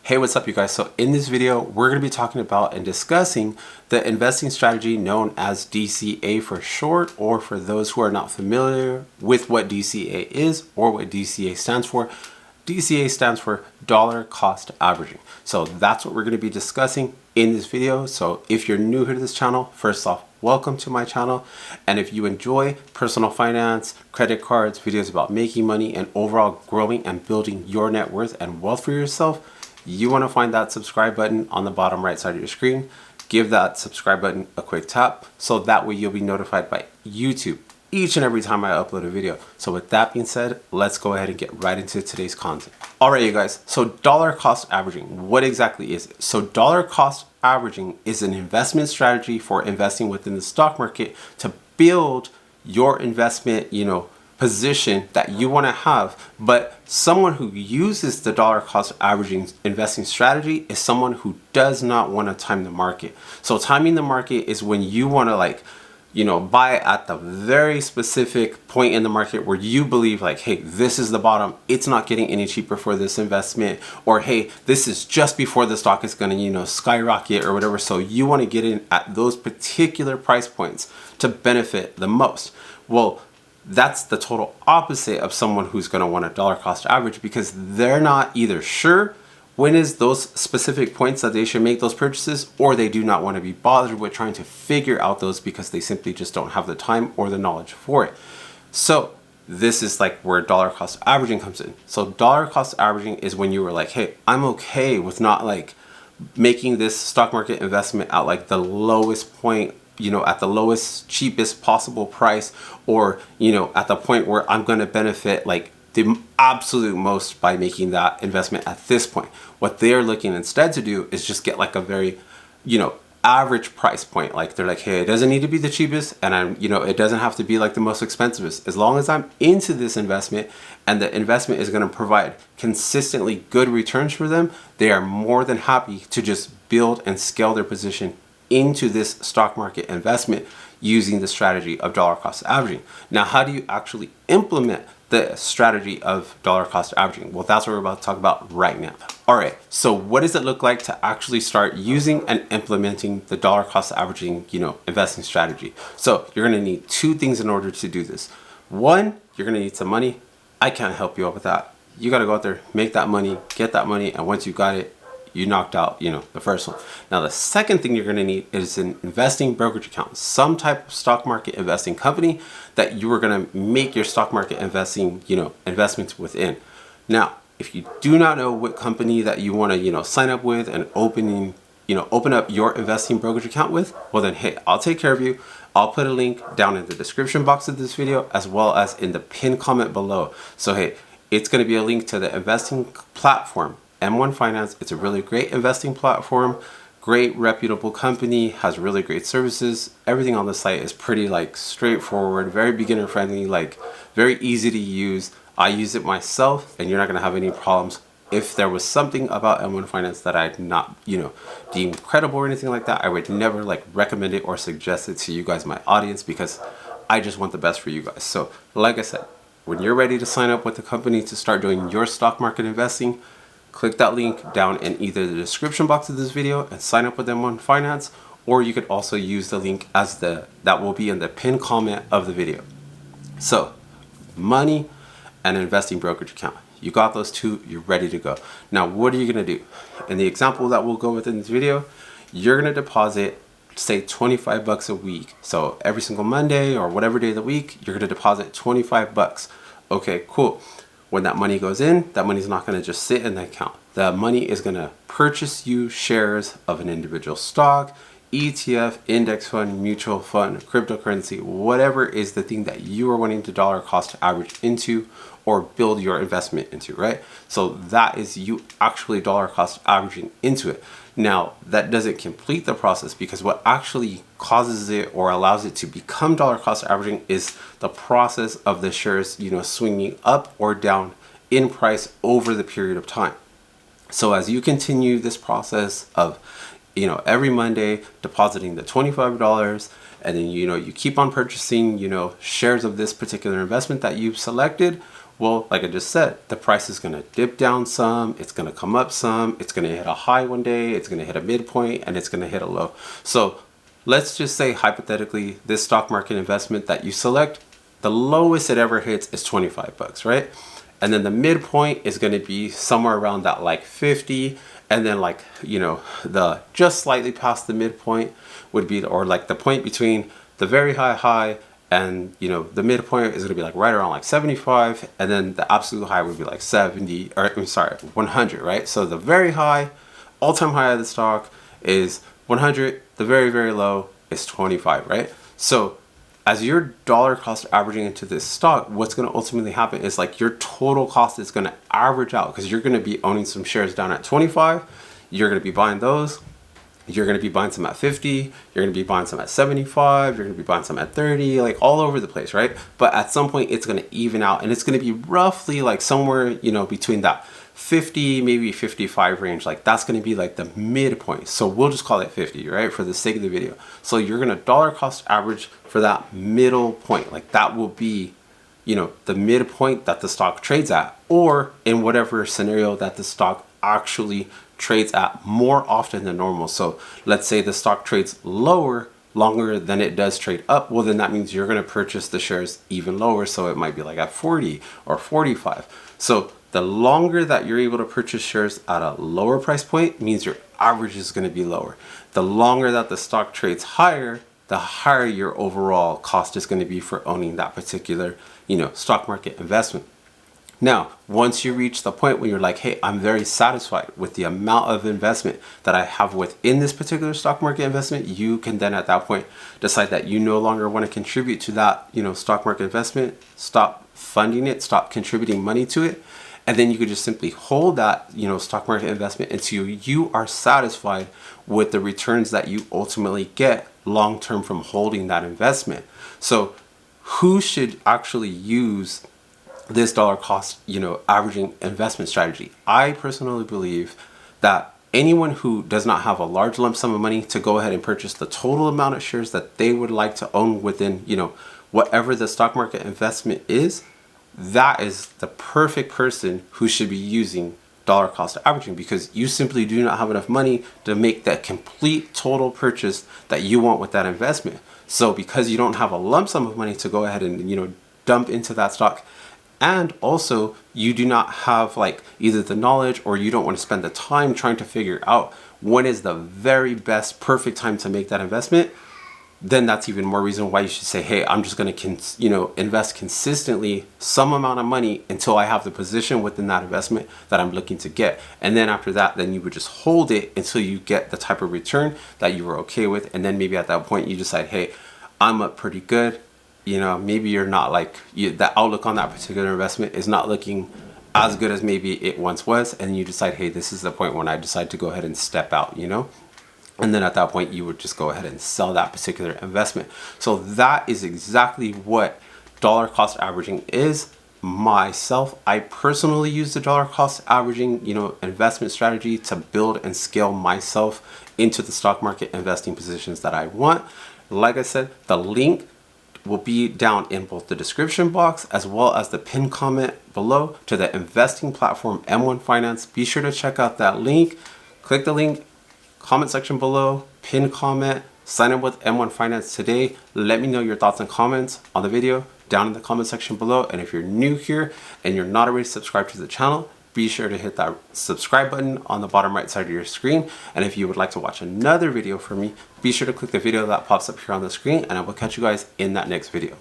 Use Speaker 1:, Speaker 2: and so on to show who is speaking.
Speaker 1: Hey, what's up you guys? So in this video, we're going to be talking about and discussing the investing strategy known as DCA for short, or for those who are not familiar with what DCA is or what DCA stands for. DCA stands for dollar cost averaging. So that's what we're going to be discussing in this video. So if you're new here to this channel, first off, welcome to my channel. And if you enjoy personal finance, credit cards, videos about making money and overall growing and building your net worth and wealth for yourself, you want to find that subscribe button on the bottom right side of your screen. Give that subscribe button a quick tap so that way you'll be notified by YouTube each and every time I upload a video. So with that being said, let's go ahead and get right into today's content. All right, you guys. So dollar cost averaging, what exactly is it? So dollar cost averaging is an investment strategy for investing within the stock market to build your investment, position that you want to have. But someone who uses the dollar cost averaging investing strategy is someone who does not want to time the market. So timing the market is when you want to buy at the very specific point in the market where you believe hey, this is the bottom. It's not getting any cheaper for this investment, or hey, this is just before the stock is going to, skyrocket or whatever. So you want to get in at those particular price points to benefit the most. Well, that's the total opposite of someone who's going to want a dollar cost average, because they're not either sure when is those specific points that they should make those purchases, or they do not want to be bothered with trying to figure out those because they simply just don't have the time or the knowledge for it. So this is where dollar cost averaging comes in. So dollar cost averaging is when you were hey, I'm okay with not making this stock market investment at the lowest point, at the lowest, cheapest possible price, or, at the point where I'm going to benefit the absolute most by making that investment at this point. What they're looking instead to do is just get a very, average price point. They're hey, it doesn't need to be the cheapest, and it doesn't have to be the most expensive. As long as I'm into this investment and the investment is going to provide consistently good returns for them, they are more than happy to just build and scale their position into this stock market investment using the strategy of dollar cost averaging. Now, how do you actually implement the strategy of dollar cost averaging? Well, that's what we're about to talk about right now. All right, so what does it look like to actually start using and implementing the dollar cost averaging, investing strategy? So you're going to need two things in order to do this. One, you're going to need some money. I can't help you out with that. You got to go out there, make that money, get that money, and once you got it, you knocked out, the first one. Now, the second thing you're going to need is an investing brokerage account, some type of stock market investing company that you are going to make your stock market investing, investments within. Now, if you do not know what company that you want to, sign up with and open up your investing brokerage account with, well then, hey, I'll take care of you. I'll put a link down in the description box of this video, as well as in the pinned comment below. So, hey, it's going to be a link to the investing platform, M1 Finance. It's a really great investing platform, great reputable company, has really great services. Everything on the site is pretty straightforward, very beginner friendly, very easy to use. I use it myself, and you're not going to have any problems. If there was something about M1 Finance that I'd not, deemed credible or anything like that, I would never recommend it or suggest it to you guys, my audience, because I just want the best for you guys. So like I said, when you're ready to sign up with the company to start doing your stock market investing, click that link down in either the description box of this video and sign up with M1 Finance, or you could also use the link that will be in the pinned comment of the video. So, money and investing brokerage account. You got those two, you're ready to go. Now, what are you going to do? In the example that we'll go with in this video, you're going to deposit, say, 25 bucks a week. So every single Monday or whatever day of the week, you're going to deposit 25 bucks. Okay, cool. When that money goes in, that money is not going to just sit in the account. The money is going to purchase you shares of an individual stock, ETF, index fund, mutual fund, cryptocurrency, whatever is the thing that you are wanting to dollar cost average into or build your investment into, right? So that is you actually dollar cost averaging into it. Now, that doesn't complete the process, because what actually causes it or allows it to become dollar cost averaging is the process of the shares, swinging up or down in price over the period of time. So as you continue this process of, every Monday depositing the $25, and then, you keep on purchasing, shares of this particular investment that you've selected, Well, like I just said, the price is going to dip down some, it's going to come up some, it's going to hit a high one day, it's going to hit a midpoint, and it's going to hit a low. So let's just say hypothetically, this stock market investment that you select, the lowest it ever hits is 25 bucks, right? And then the midpoint is going to be somewhere around that like 50. And then like, you know, the just slightly past the midpoint would be, or like the point between the very high and, you know, the midpoint is going to be like right around like 75. And then the absolute high would be like 70, or I'm sorry, 100, right? So the very high, all-time high of the stock is 100. The very, very low is 25, right? So as your dollar cost averaging into this stock, what's going to ultimately happen is like your total cost is going to average out, because you're going to be owning some shares down at 25. You're going to be buying those. You're going to be buying some at 50. You're going to be buying some at 75. You're going to be buying some at 30, like all over the place, right? But at some point it's going to even out, and it's going to be roughly like somewhere, you know, between that 50, maybe 55 range. Like that's going to be like the midpoint. So we'll just call it 50, right? For the sake of the video. So you're going to dollar cost average for that middle point. Like that will be, you know, the midpoint that the stock trades at, or in whatever scenario that the stock actually trades at more often than normal. So let's say the stock trades lower longer than it does trade up. Well, then that means you're going to purchase the shares even lower. So it might be like at 40 or 45. So the longer that you're able to purchase shares at a lower price point means your average is going to be lower. The longer that the stock trades higher, the higher your overall cost is going to be for owning that particular, you know, stock market investment. Now, once you reach the point where you're like, hey, I'm very satisfied with the amount of investment that I have within this particular stock market investment, you can then at that point decide that you no longer want to contribute to that, you know, stock market investment, stop funding it, stop contributing money to it. And then you could just simply hold that, you know, stock market investment until you are satisfied with the returns that you ultimately get long-term from holding that investment. So who should actually use this dollar cost, you know, averaging investment strategy? I personally believe that anyone who does not have a large lump sum of money to go ahead and purchase the total amount of shares that they would like to own within, you know, whatever the stock market investment is, that is the perfect person who should be using dollar cost averaging, because you simply do not have enough money to make that complete total purchase that you want with that investment. So because you don't have a lump sum of money to go ahead and, you know, dump into that stock, and also you do not have like either the knowledge or you don't want to spend the time trying to figure out when is the very best perfect time to make that investment, then that's even more reason why you should say, hey, I'm just going to, invest consistently some amount of money until I have the position within that investment that I'm looking to get. And then after that, then you would just hold it until you get the type of return that you were okay with. And then maybe at that point you decide, hey, I'm up pretty good. You know, maybe you're not like, the outlook on that particular investment is not looking as good as maybe it once was. And you decide, hey, this is the point when I decide to go ahead and step out, you know? And then at that point, you would just go ahead and sell that particular investment. So that is exactly what dollar cost averaging is. Myself, I personally use the dollar cost averaging, investment strategy to build and scale myself into the stock market investing positions that I want. Like I said, the link will be down in both the description box as well as the pinned comment below to the investing platform M1 Finance. Be sure to check out that link. Click the link. Comment section below, pin comment, sign up with M1 Finance today. Let me know your thoughts and comments on the video down in the comment section below. And if you're new here and you're not already subscribed to the channel, be sure to hit that subscribe button on the bottom right side of your screen. And if you would like to watch another video from me, be sure to click the video that pops up here on the screen, and I will catch you guys in that next video.